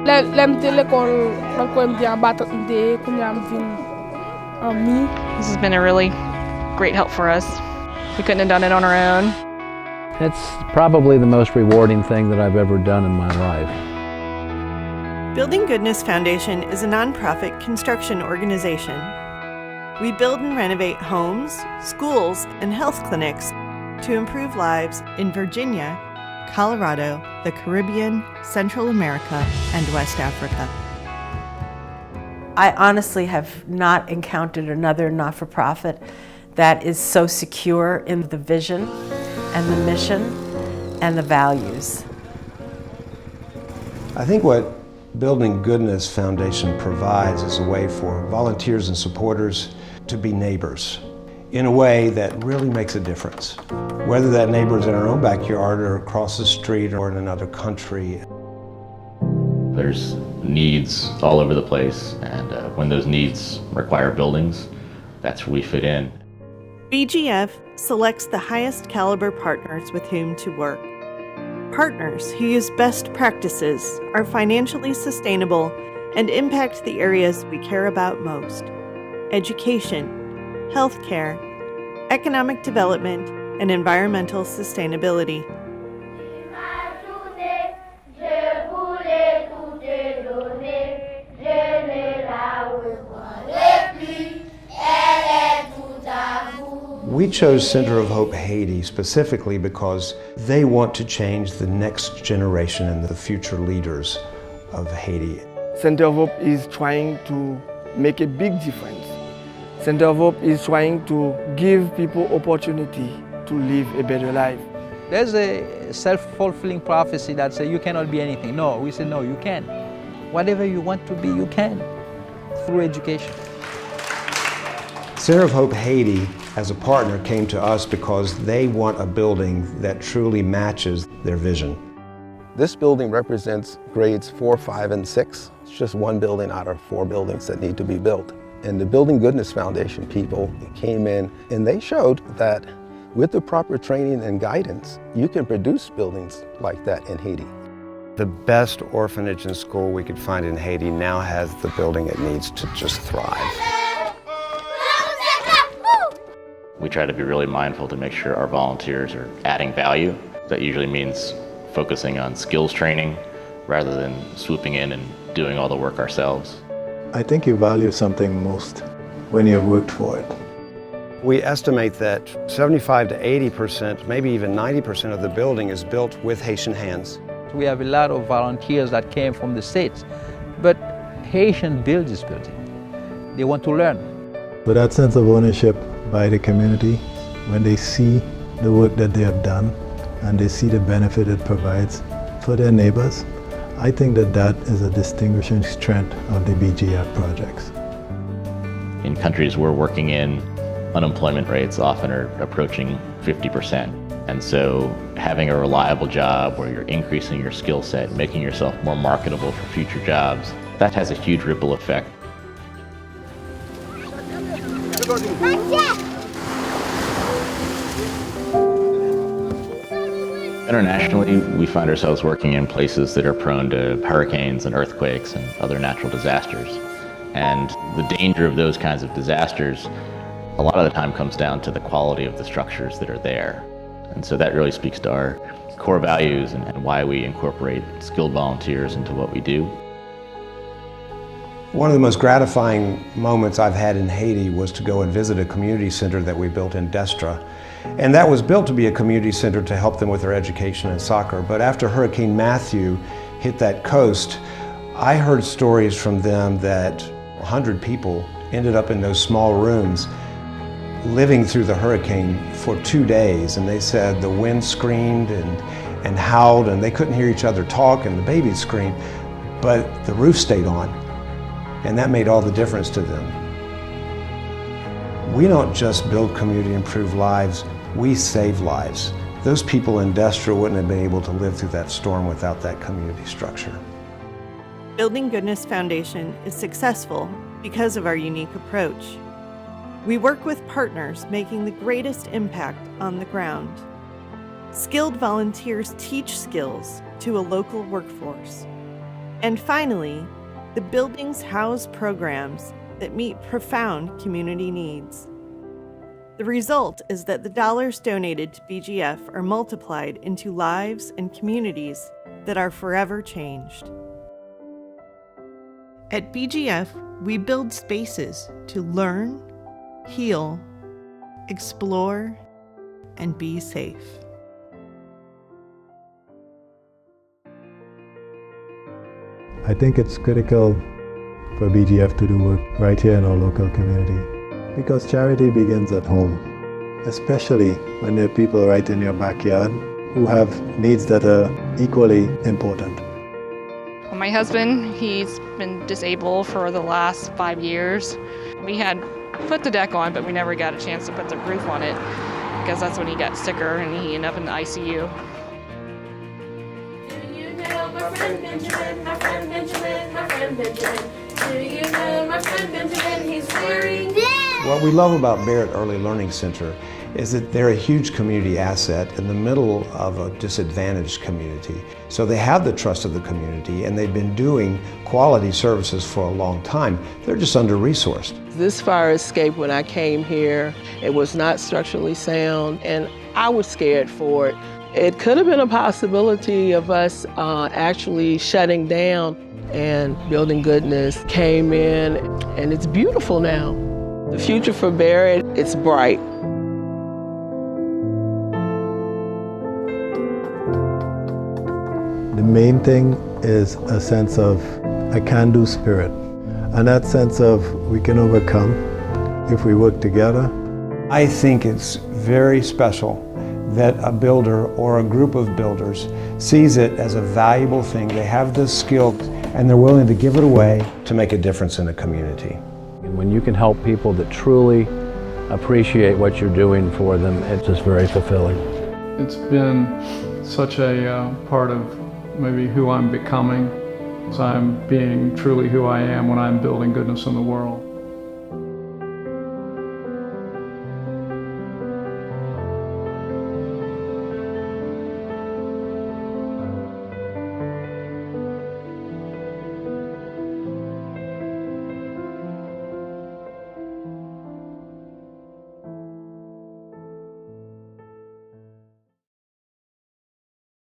Lem de l'école, quand bien battre de combien mi. This has been a really great help for us. We couldn't have done it on our own. It's probably the most rewarding thing that I've ever done in my life. Building Goodness Foundation is a nonprofit construction organization. We build and renovate homes, schools, and health clinics to improve lives in Virginia, Colorado, the Caribbean, Central America, and West Africa. I honestly have not encountered another not-for-profit that is so secure in the vision and the mission and the values. I think what Building Goodness Foundation provides is a way for volunteers and supporters to be neighbors in a way that really makes a difference. Whether that neighbor is in our own backyard or across the street or in another country. There's needs all over the place, and when those needs require buildings, that's where we fit in. BGF selects the highest caliber partners with whom to work. Partners who use best practices, are financially sustainable, and impact the areas we care about most: education, healthcare, economic development, and environmental sustainability. We chose Center of Hope Haiti specifically because they want to change the next generation and the future leaders of Haiti. Center of Hope is trying to make a big difference. Center of Hope is trying to give people opportunity to live a better life. There's a self-fulfilling prophecy that says you cannot be anything. No, we say no, you can. Whatever you want to be, you can, through education. Center of Hope Haiti, as a partner, came to us because they want a building that truly matches their vision. This building represents grades 4, 5, and 6. It's just one building out of 4 buildings that need to be built. And the Building Goodness Foundation people came in and they showed that with the proper training and guidance, you can produce buildings like that in Haiti. The best orphanage and school we could find in Haiti now has the building it needs to just thrive. We try to be really mindful to make sure our volunteers are adding value. That usually means focusing on skills training rather than swooping in and doing all the work ourselves. I think you value something most when you've worked for it. We estimate that 75 to 80%, maybe even 90% of the building is built with Haitian hands. We have a lot of volunteers that came from the States, but Haitians build this building. They want to learn. But that sense of ownership by the community, when they see the work that they have done and they see the benefit it provides for their neighbors, I think that that is a distinguishing strength of the BGF projects. In countries we're working in, unemployment rates often are approaching 50%. And so having a reliable job where you're increasing your skill set, making yourself more marketable for future jobs, that has a huge ripple effect. Internationally, we find ourselves working in places that are prone to hurricanes and earthquakes and other natural disasters. And the danger of those kinds of disasters, a lot of the time comes down to the quality of the structures that are there. And so that really speaks to our core values and why we incorporate skilled volunteers into what we do. One of the most gratifying moments I've had in Haiti was to go and visit a community center that we built in Destra. And that was built to be a community center to help them with their education and soccer. But after Hurricane Matthew hit that coast, I heard stories from them that 100 people ended up in those small rooms living through the hurricane for 2 days. And they said the wind screamed and howled and they couldn't hear each other talk and the babies screamed, but the roof stayed on. And that made all the difference to them. We don't just build community, improve lives, we save lives. Those people in Destra wouldn't have been able to live through that storm without that community structure. Building Goodness Foundation is successful because of our unique approach. We work with partners making the greatest impact on the ground. Skilled volunteers teach skills to a local workforce. And finally, the buildings house programs that meet profound community needs. The result is that the dollars donated to BGF are multiplied into lives and communities that are forever changed. At BGF, we build spaces to learn, heal, explore, and be safe. I think it's critical for BGF to do work right here in our local community because charity begins at home, especially when there are people right in your backyard who have needs that are equally important. Well, my husband, he's been disabled for the last 5 years. We had put the deck on, but we never got a chance to put the roof on it because that's when he got sicker and he ended up in the ICU. My friend Benjamin, my friend Benjamin, my friend Benjamin. Do you know my friend Benjamin? He's wearing this. What we love about Barrett Early Learning Center is that they're a huge community asset in the middle of a disadvantaged community. So they have the trust of the community and they've been doing quality services for a long time. They're just under-resourced. This fire escape, when I came here, it was not structurally sound and I was scared for it. It could have been a possibility of us actually shutting down, and Building Goodness came in and it's beautiful now. The future for Barrett, it's bright. The main thing is a sense of a can-do spirit, and that sense of we can overcome if we work together. I think it's very special that a builder or a group of builders sees it as a valuable thing. They have the skill and they're willing to give it away to make a difference in a community. And when you can help people that truly appreciate what you're doing for them, it's just very fulfilling. It's been such a part of maybe who I'm becoming. So I'm being truly who I am when I'm building goodness in the world.